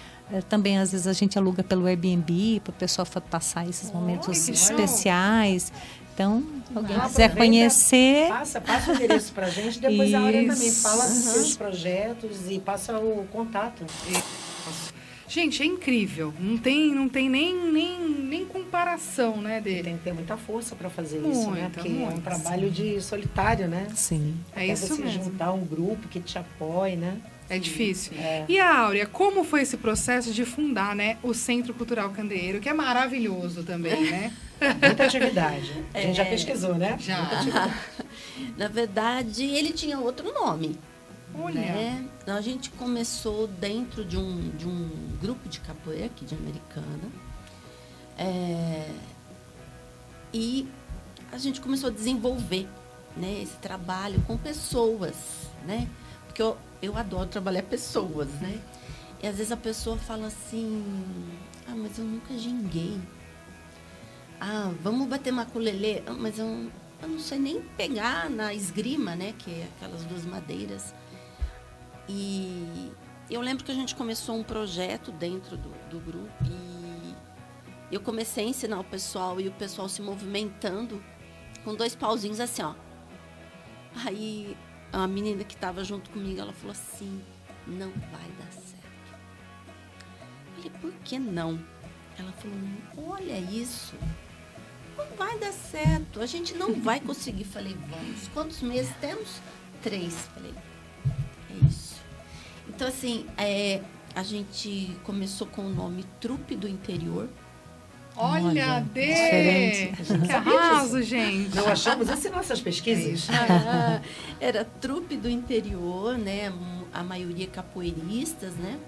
também às vezes a gente aluga pelo Airbnb para o pessoal passar esses momentos especiais. Então, alguém quiser conhecer... Passa o endereço para a gente, depois a Áurea também fala dos seus projetos e passa o contato. Gente, é incrível. Não tem nem comparação, né, dele. Tem que ter muita força para fazer isso, né? Porque é um trabalho de solitário, né? Sim. É isso você mesmo. juntar um grupo que te apoie, né? É difícil. E a Áurea, como foi esse processo de fundar, né, o Centro Cultural Candeeiro, que é maravilhoso também, né? Muita atividade. A gente já pesquisou, né? Já. Muita atividade. Na verdade, ele tinha outro nome. Olha. Né? A gente começou dentro de um grupo de capoeira aqui de Americana. E a gente começou a desenvolver, né, esse trabalho com pessoas, né? Porque eu adoro trabalhar pessoas, né? E às vezes a pessoa fala assim, mas eu nunca ginguei. Vamos bater maculelê, mas eu não sei nem pegar na esgrima, né? Que é aquelas 2 madeiras. E eu lembro que a gente começou um projeto dentro do grupo e eu comecei a ensinar o pessoal e o pessoal se movimentando com 2 pauzinhos assim, ó. Aí a menina que estava junto comigo, ela falou assim, não vai dar certo. Eu falei, por que não? Ela falou, olha isso, não vai dar certo, a gente não vai conseguir. Falei, vamos. Quantos meses temos? 3. Falei, é isso. Então, assim, a gente começou com o nome Trupe do Interior. Olha, diferente. Que arraso, gente. Não achamos isso em nossas pesquisas? Era Trupe do Interior, né? A maioria capoeiristas, né?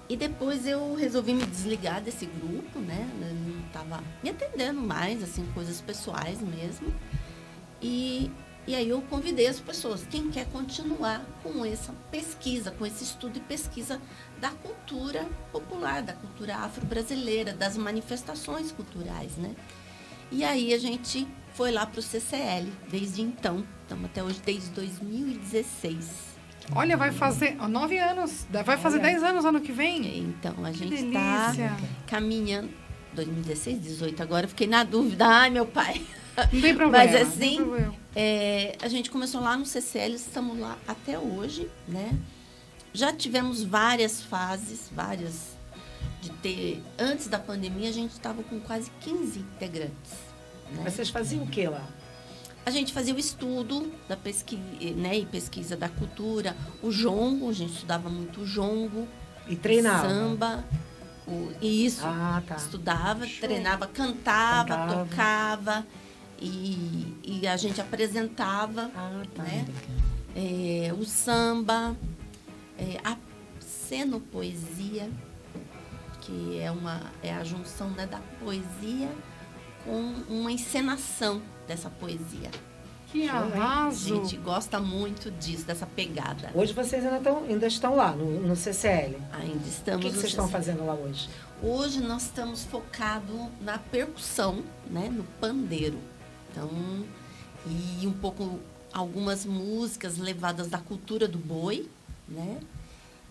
E depois eu resolvi me desligar desse grupo, né? Eu não estava me atendendo mais, assim, coisas pessoais mesmo. E aí eu convidei as pessoas, quem quer continuar com essa pesquisa, com esse estudo e pesquisa da cultura popular, da cultura afro-brasileira, das manifestações culturais, né? E aí a gente foi lá para o CCL, desde então, estamos até hoje, desde 2016. Olha, vai fazer 9 anos, vai fazer 10 anos ano que vem. Então, a Que gente está delícia. caminhando, 2016, 18 agora, fiquei na dúvida, ai meu pai. Não tem problema. Mas assim, não tem problema. a gente começou lá no CCL, estamos lá até hoje, né? Já tivemos várias fases, antes da pandemia, a gente estava com quase 15 integrantes. Né? Mas vocês faziam o que lá? A gente fazia o estudo da pesquisa, né, e pesquisa da cultura, o jongo, a gente estudava muito o jongo, E treinava? samba, isso, Tá. estudava, Show. treinava, cantava, Cantava. tocava e a gente apresentava, Tá. né? O samba, a cenopoesia, que é a junção, né, da poesia com uma encenação dessa poesia. Que A arraso. gente gosta muito disso, dessa pegada. Hoje vocês ainda estão lá, no CCL. Ainda O estamos que no vocês estão CCL. fazendo lá hoje? Hoje nós estamos focados na percussão, né, no pandeiro. Então, e um pouco algumas músicas levadas da cultura do boi, né?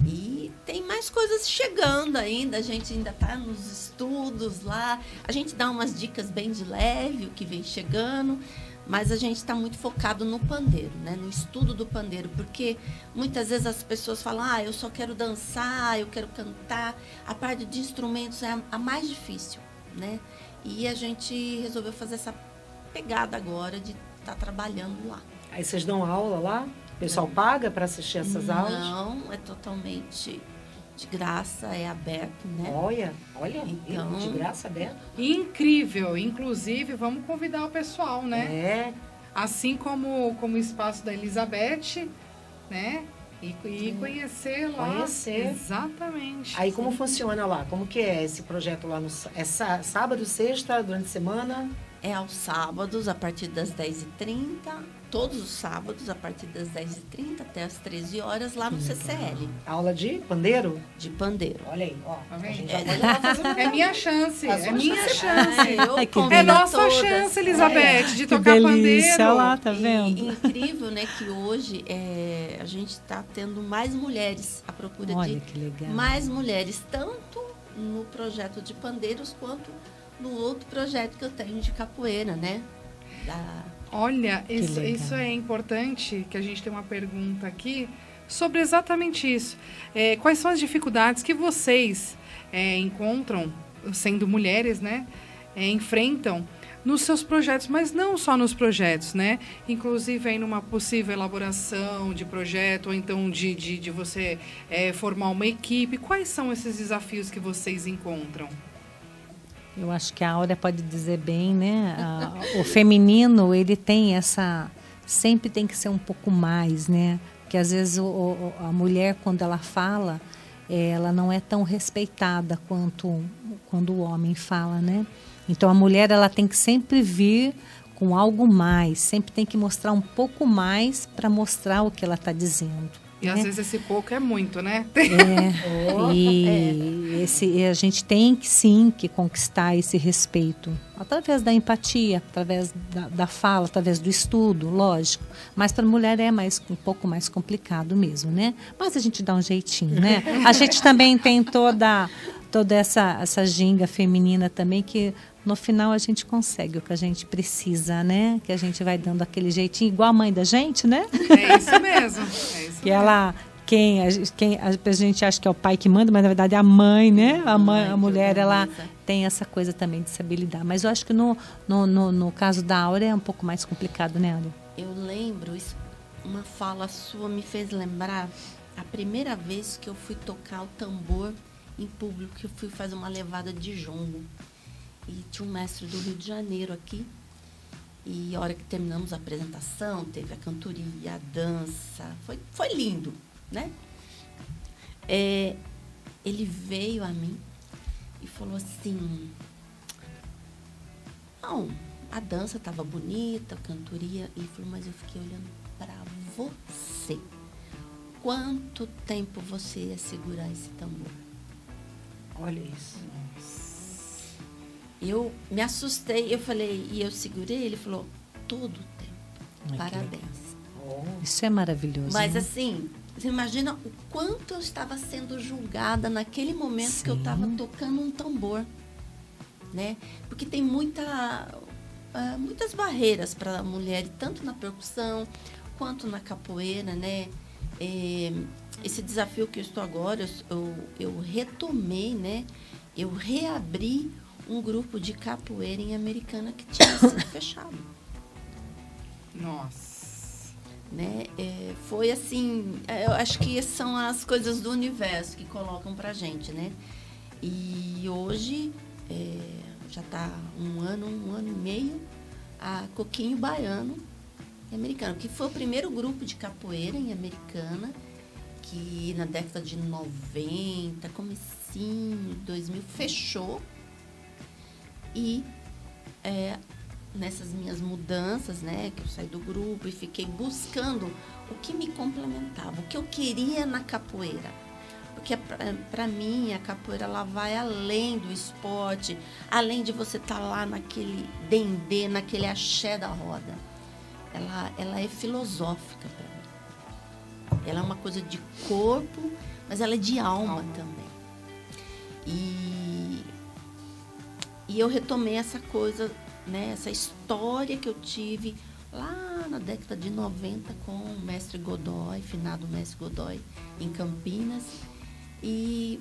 E tem mais coisas chegando ainda, a gente ainda está nos estudos lá. A gente dá umas dicas bem de leve, o que vem chegando, mas a gente está muito focado no pandeiro, né? No estudo do pandeiro, porque muitas vezes as pessoas falam, eu só quero dançar, eu quero cantar. A parte de instrumentos é a mais difícil, né? E a gente resolveu fazer essa pegada agora de estar trabalhando lá. Aí vocês dão aula lá? O pessoal paga para assistir essas aulas? Não, é totalmente de graça, é aberto, né? Olha, Então- de graça aberta. Incrível. Inclusive, vamos convidar o pessoal, né? É. Assim como o espaço da Elizabeth, né? E conhecer lá. Conhecer. Exatamente. Aí como funciona lá? Como que é esse projeto lá? É sábado, sexta, durante a semana? É aos sábados, a partir das 10h30, todos os sábados, a partir das 10h30 até as 13 horas, lá no CCL, Aula de pandeiro? de pandeiro. Olha aí, ó. Tá A vendo? gente já pode lá fazer É minha chance. As É minha outras- chance. Eu Ai, que convido É a nossa todas. chance, Elizabeth, de Que tocar delícia, pandeiro. lá, tá E vendo? incrível, né, que hoje a gente está tendo mais mulheres, à procura Olha de que legal. mais mulheres, tanto no projeto de pandeiros quanto no outro projeto que eu tenho de capoeira, né? Olha, legal. isso é importante, que a gente tem uma pergunta aqui sobre exatamente isso. Quais são as dificuldades que vocês encontram, sendo mulheres, né? Enfrentam nos seus projetos, mas não só nos projetos, né? Inclusive aí numa possível elaboração de projeto, ou então de você formar uma equipe. Quais são esses desafios que vocês encontram? Eu acho que a Áurea pode dizer bem, né? O feminino, ele tem sempre tem que ser um pouco mais, né? Porque às vezes a mulher, quando ela fala, ela não é tão respeitada quanto quando o homem fala, né? Então a mulher, ela tem que sempre vir com algo mais, sempre tem que mostrar um pouco mais para mostrar o que ela está dizendo. E às vezes esse pouco é muito, né? E a gente tem que sim que conquistar esse respeito através da empatia, através da fala, através do estudo, lógico. Mas para a mulher é um pouco mais complicado mesmo, né? Mas a gente dá um jeitinho, né? A gente também tem toda essa ginga feminina também que no final a gente consegue o que a gente precisa, né? Que a gente vai dando aquele jeitinho igual a mãe da gente, né? É isso mesmo. Que ela, a gente acha que é o pai que manda, mas na verdade é a mãe, né? A mulher, ela tem essa coisa também de saber lidar. Mas eu acho que no caso da Áurea é um pouco mais complicado, né, Áurea? Eu lembro, uma fala sua me fez lembrar a primeira vez que eu fui tocar o tambor em público, que eu fui fazer uma levada de jongo. E tinha um mestre do Rio de Janeiro aqui. E a hora que terminamos a apresentação, teve a cantoria, a dança. Foi lindo, né? Ele veio a mim e falou assim... Não, a dança estava bonita, a cantoria. E falou, mas eu fiquei olhando para você. Quanto tempo você ia segurar esse tambor? Olha isso. Eu me assustei, eu falei, e eu segurei, ele falou, todo o tempo, parabéns. Isso é maravilhoso. Mas né? assim, você imagina o quanto eu estava sendo julgada naquele momento que eu estava tocando um tambor, né? Porque tem muitas barreiras para a mulher, tanto na percussão quanto na capoeira, né? Esse desafio que eu estou agora, eu retomei, né? Eu reabri um grupo de capoeira em Americana que tinha sido fechado. Nossa. Né? Foi assim, eu acho que são as coisas do universo que colocam pra gente, né? E hoje, já está um ano e meio, a Coquinho Baiano em Americana, que foi o primeiro grupo de capoeira em Americana, que na década de 90, comecinho de 2000, fechou. E nessas minhas mudanças, né, que eu saí do grupo e fiquei buscando o que me complementava, o que eu queria na capoeira. Porque para mim a capoeira ela vai além do esporte, além de você estar lá naquele dendê, naquele axé da roda. Ela é filosófica para mim. Ela é uma coisa de corpo, mas ela é de alma também. E eu retomei essa coisa, né, essa história que eu tive lá na década de 90 com o mestre Godoy, finado mestre Godoy, em Campinas. E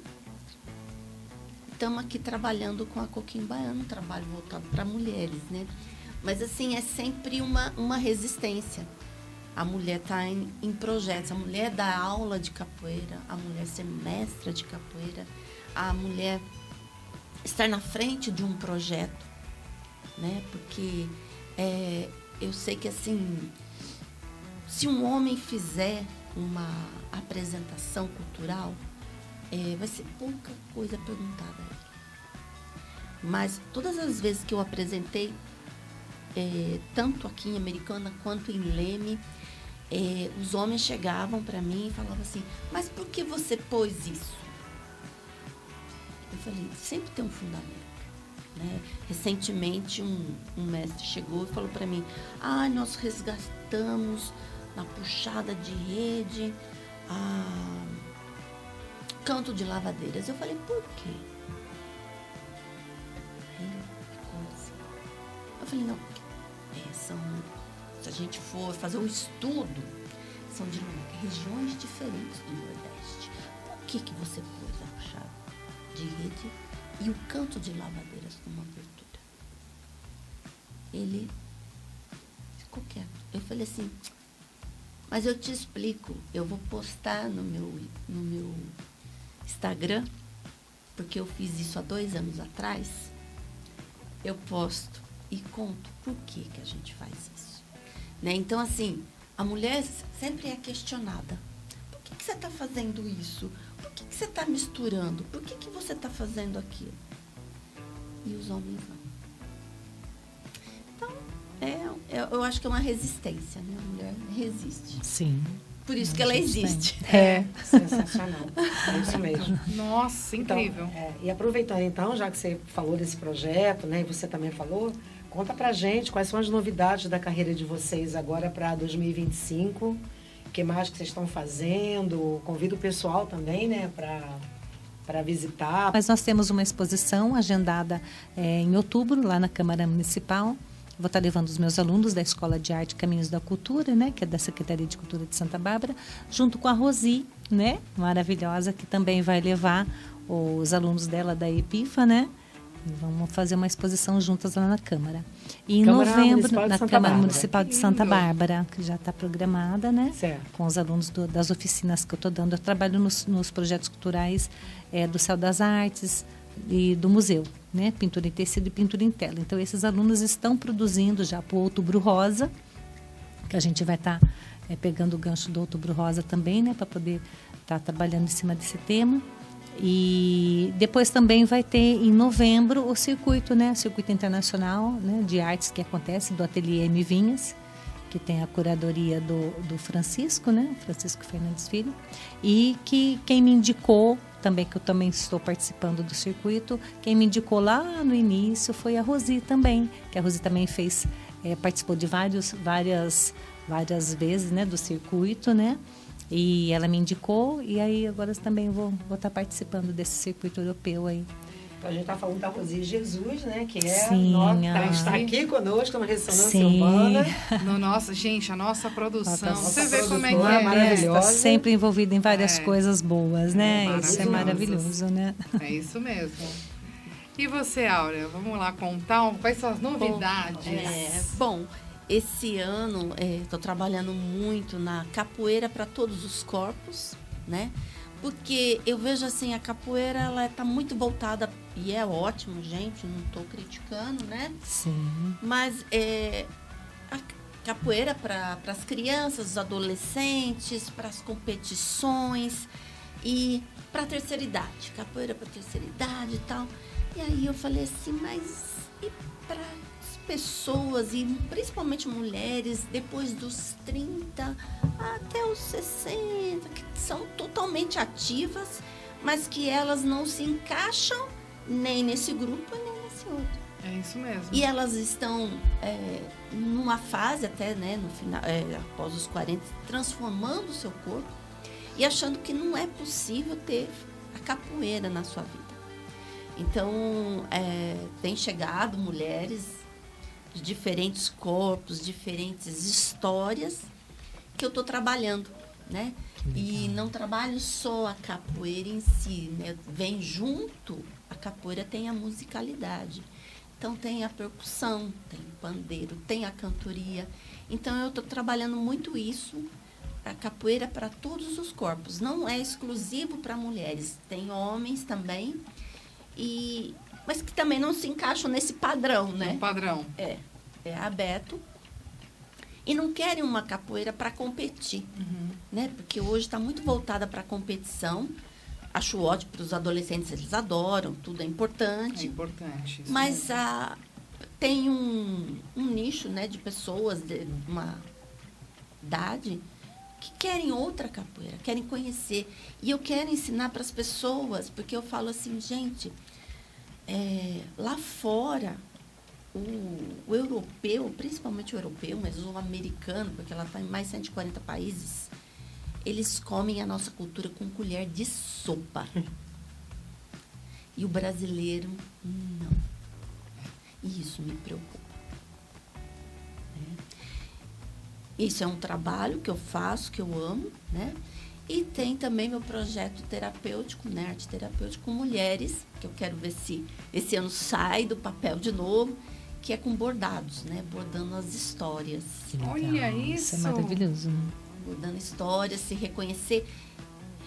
estamos aqui trabalhando com a Coquinho Baiano, um trabalho voltado para mulheres, né? Mas, assim, é sempre uma resistência. A mulher está em projetos, a mulher dá aula de capoeira, a mulher ser mestra de capoeira, a mulher estar na frente de um projeto, né? Porque eu sei que, assim, se um homem fizer uma apresentação cultural, vai ser pouca coisa perguntada a ele. Mas todas as vezes que eu apresentei, tanto aqui em Americana quanto em Leme, os homens chegavam para mim e falavam assim, mas por que você pôs isso? Eu falei, sempre tem um fundamento, né? Recentemente, um mestre chegou e falou para mim, nós resgatamos na puxada de rede canto de lavadeiras. Eu falei, por quê? Eu falei, não, se a gente for fazer um estudo, são de regiões diferentes do Nordeste. Por que você pôs a puxada de rede e o canto de lavadeiras como abertura? Ele ficou quieto. Eu falei assim, mas eu te explico, eu vou postar no meu Instagram, porque eu fiz isso há 2 anos atrás. Eu posto e conto por que a gente faz isso, né? Então, assim, a mulher sempre é questionada. Por que você está fazendo isso? Por que você está misturando? Por que você está fazendo aquilo? E os homens não. Então, eu acho que é uma resistência, né? A mulher resiste. Sim. Por isso que ela existe. Sensacional. É isso mesmo. Nossa, incrível. Então, e aproveitando então, já que você falou desse projeto, né, e você também falou, conta pra gente quais são as novidades da carreira de vocês agora para 2025. O que mais que vocês estão fazendo? Convido o pessoal também, né, para visitar. Mas nós temos uma exposição agendada em outubro, lá na Câmara Municipal. Vou estar levando os meus alunos da Escola de Arte Caminhos da Cultura, né, que é da Secretaria de Cultura de Santa Bárbara, junto com a Rosi, né, maravilhosa, que também vai levar os alunos dela da EPIFA, né? E vamos fazer uma exposição juntas lá na Câmara. E em novembro, na Câmara Municipal de Santa Bárbara, que já está programada, né? Certo. Com os alunos das oficinas que eu estou dando. Eu trabalho nos projetos culturais do Céu das Artes e do museu, né? Pintura em tecido e pintura em tela. Então, esses alunos estão produzindo já para o Outubro Rosa, que a gente vai estar pegando o gancho do Outubro Rosa também, né? Para poder estar trabalhando em cima desse tema. E depois também vai ter em novembro o circuito, né? Circuito internacional, né, de artes que acontece do Ateliê M. Vinhas, que tem a curadoria do Francisco, né? Francisco Fernandes Filho. E que quem me indicou também, que eu também estou participando do circuito, quem me indicou lá no início foi a Rosi também, que a Rosi também participou de várias vezes, né, do circuito, né? E ela me indicou, e aí agora também vou estar participando desse circuito europeu aí. Então, a gente está falando da Rosi Jesus, né? Que está aqui conosco no Ressonância Urbana. Gente, a nossa produção. Nossa Você vê como é que produtora é. maravilhosa. Está sempre envolvida em várias coisas boas, né? Isso é maravilhoso, né? É isso mesmo. E você, Áurea? Vamos lá contar quais são as novidades? Bom, esse ano estou trabalhando muito na capoeira para todos os corpos, né? Porque eu vejo assim, a capoeira ela está muito voltada, e é ótimo, gente, não estou criticando, né? Sim. Mas a capoeira para as crianças, os adolescentes, para as competições e para a terceira idade. Capoeira para a terceira idade e tal. E aí eu falei assim, mas e para pessoas, e principalmente mulheres, depois dos 30 até os 60, que são totalmente ativas, mas que elas não se encaixam nem nesse grupo, nem nesse outro. É isso mesmo. E elas estão numa fase até, né, no final, após os 40, transformando o seu corpo e achando que não é possível ter a capoeira na sua vida. Então, tem chegado mulheres de diferentes corpos, diferentes histórias que eu estou trabalhando, né? E não trabalho só a capoeira em si, né? Vem junto, a capoeira tem a musicalidade. Então tem a percussão, tem o pandeiro, tem a cantoria. Então eu estou trabalhando muito isso, a capoeira para todos os corpos. Não é exclusivo para mulheres, tem homens também, mas que também não se encaixam nesse padrão, né? Um padrão. É aberto. E não querem uma capoeira para competir, né? Porque hoje está muito voltada para a competição. Acho ótimo para os adolescentes, eles adoram, tudo é importante. É importante. Mas tem um nicho, né, de pessoas de uma idade que querem outra capoeira, querem conhecer. E eu quero ensinar para as pessoas, porque eu falo assim, gente, lá fora, o europeu, principalmente o europeu, mas o americano, porque ela está em mais de 140 países, eles comem a nossa cultura com colher de sopa. E o brasileiro, não. E isso me preocupa. Isso é um trabalho que eu faço, que eu amo, né? E tem também meu projeto terapêutico, né? Arte terapêutico com mulheres, que eu quero ver se esse ano sai do papel de novo, que é com bordados, né? Bordando as histórias. Olha isso! Isso é maravilhoso, né? Bordando histórias, se reconhecer,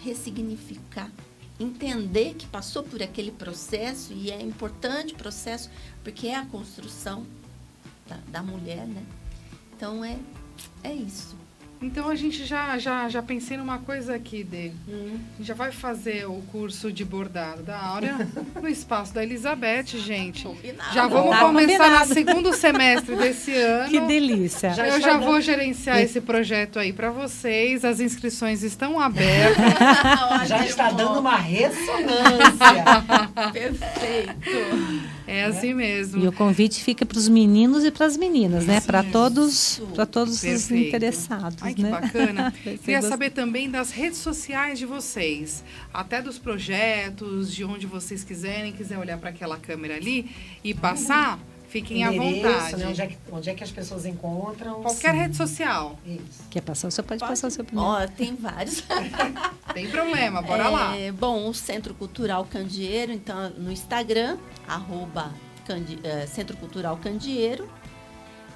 ressignificar, entender que passou por aquele processo, e é importante o processo, porque é a construção da mulher, né? Então, é isso. Então a gente já pensei numa coisa aqui, Dê. A gente já vai fazer o curso de bordado da Áurea no espaço da Elizabeth, gente. Combinado. Já vamos Tá começar no combinado. segundo semestre desse ano. Que delícia. Eu já vou gerenciar esse projeto aí para vocês. As inscrições estão abertas. Já está dando uma ressonância. Perfeito. É assim mesmo. E o convite fica para os meninos e para as meninas, né? Para todos os Perfeito. interessados. Ai, que né? bacana. Vai ser Queria gostoso. saber também das redes sociais de vocês, até dos projetos, de onde vocês quiser olhar para aquela câmera ali e passar, fiquem à vontade. Né? Onde é que as pessoas encontram? Qualquer rede social. Isso. Quer passar? Você pode passar o seu primeiro. Ó, tem vários. Tem problema, bora lá. Bom, o Centro Cultural Candeeiro, então, no Instagram, Centro Cultural Candeeiro.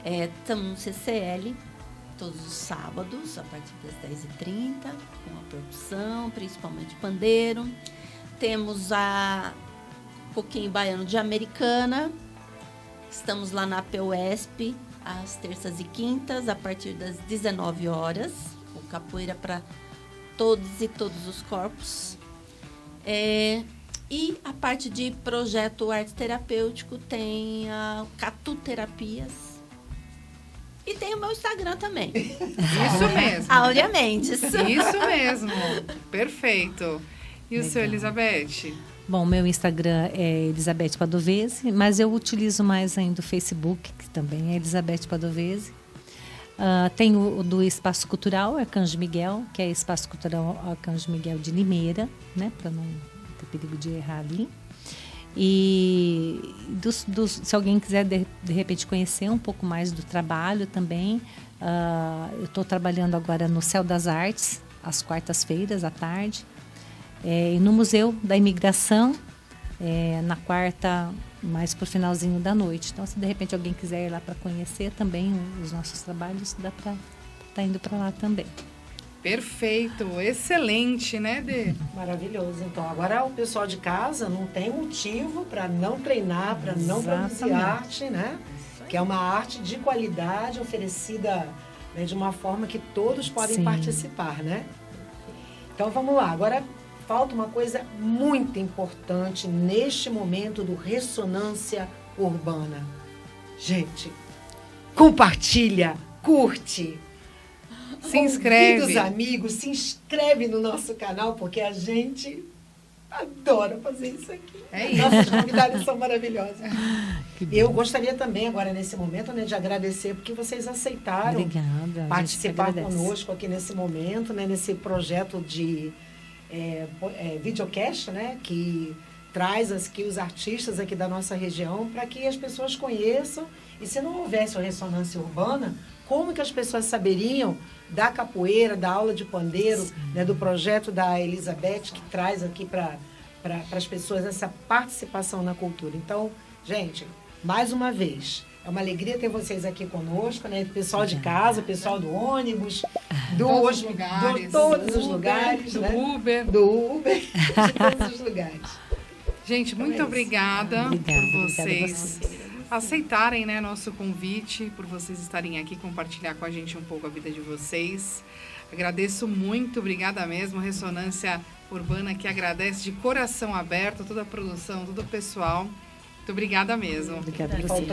Estamos no CCL, todos os sábados, a partir das 10h30, com a percussão, principalmente pandeiro. Temos a Coquinho Baiano de Americana. Estamos lá na PUESP, às terças e quintas, a partir das 19 horas, com capoeira para todos e todos os corpos. E a parte de projeto arte terapêutico tem a Catu Terapias. E tem o meu Instagram também, Isso mesmo. Áurea Mendes. Isso mesmo. Perfeito. E o seu, Elizabeth? Bom, meu Instagram é Elizabeth Padovese, mas eu utilizo mais ainda o Facebook, que também é Elizabeth Padovese. Tem o do Espaço Cultural Arcanjo Miguel, que é Espaço Cultural Arcanjo Miguel de Limeira, né, para não ter perigo de errar ali. E se alguém quiser de repente conhecer um pouco mais do trabalho também, eu estou trabalhando agora no Céu das Artes, às quartas-feiras à tarde, e no Museu da Imigração, na quarta, mais para o finalzinho da noite. Então, se de repente alguém quiser ir lá para conhecer também os nossos trabalhos, dá para estar indo para lá também. Perfeito, excelente, né, Dê? Maravilhoso. Então, agora o pessoal de casa não tem motivo para não treinar, para não produzir Exatamente. arte, né? Que é uma arte de qualidade oferecida, né, de uma forma que todos podem Sim. participar, né? Então, vamos lá. Agora, falta uma coisa muito importante neste momento do Ressonância Urbana. Gente, compartilha, curte, Se inscreve. convida os amigos, se inscreve no nosso canal, porque a gente adora fazer isso aqui. É isso. Nossas convidadas são maravilhosas. Eu gostaria também, agora nesse momento, né, de agradecer, porque vocês aceitaram Obrigada. participar a gente que agradece. conosco aqui nesse momento, né, nesse projeto de videocast, né, que traz aqui os artistas aqui da nossa região para que as pessoas conheçam. E se não houvesse a Ressonância Urbana, como que as pessoas saberiam da capoeira, da aula de pandeiro, né, do projeto da Elizabeth, que traz aqui para as pessoas essa participação na cultura. Então, gente, mais uma vez, é uma alegria ter vocês aqui conosco, né? O pessoal de casa, o pessoal do ônibus, Todos os lugares. de todos os Uber, lugares, do né? Uber. Do Uber, de todos os lugares. Gente, muito isso. obrigada Obrigada, por obrigada a vocês vocês. aceitarem, né, nosso convite, por vocês estarem aqui, compartilhar com a gente um pouco a vida de vocês. Agradeço muito, obrigada mesmo. Ressonância Urbana que agradece de coração aberto toda a produção, todo o pessoal. Muito obrigada mesmo. Obrigada a vocês.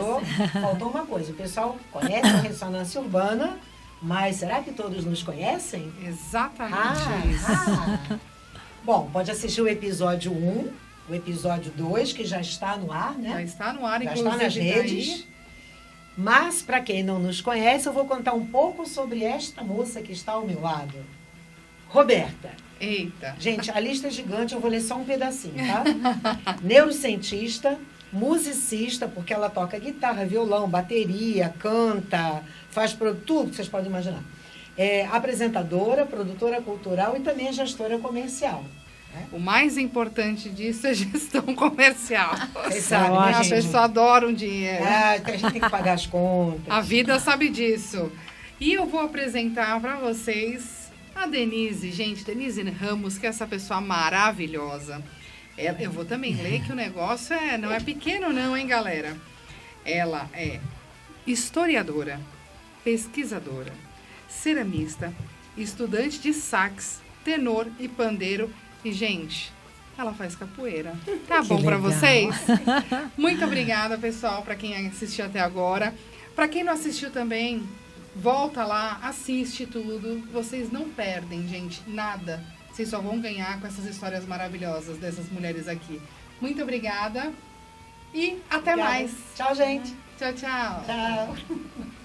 Faltou uma coisa. O pessoal conhece a Ressonância Urbana, mas será que todos nos conhecem? Exatamente isso. Bom, pode assistir o episódio 1, o episódio 2, que já está no ar, né? Já está no ar, Já inclusive. está nas redes. daí. Mas, para quem não nos conhece, eu vou contar um pouco sobre esta moça que está ao meu lado. Roberta. Eita. Gente, a lista é gigante, eu vou ler só um pedacinho, tá? Neurocientista, musicista, porque ela toca guitarra, violão, bateria, canta, faz tudo que vocês podem imaginar. Apresentadora, produtora cultural e também gestora comercial. O mais importante disso é gestão comercial. Vocês sabem, né, A gente? pessoa adora um dinheiro. A gente tem que pagar as contas. A vida sabe disso. E eu vou apresentar para vocês a Denise. Gente, Denise Ramos, que é essa pessoa maravilhosa. Eu vou também ler que o negócio não é pequeno não, hein, galera? Ela é historiadora, pesquisadora, ceramista, estudante de sax, tenor e pandeiro. E, gente, ela faz capoeira. Tá bom pra legal. vocês? Muito obrigada, pessoal, pra quem assistiu até agora. Pra quem não assistiu também, volta lá, assiste tudo. Vocês não perdem, gente, nada. Vocês só vão ganhar com essas histórias maravilhosas dessas mulheres aqui. Muito obrigada e até Obrigada. mais. Tchau, gente. Tchau, tchau. Tchau.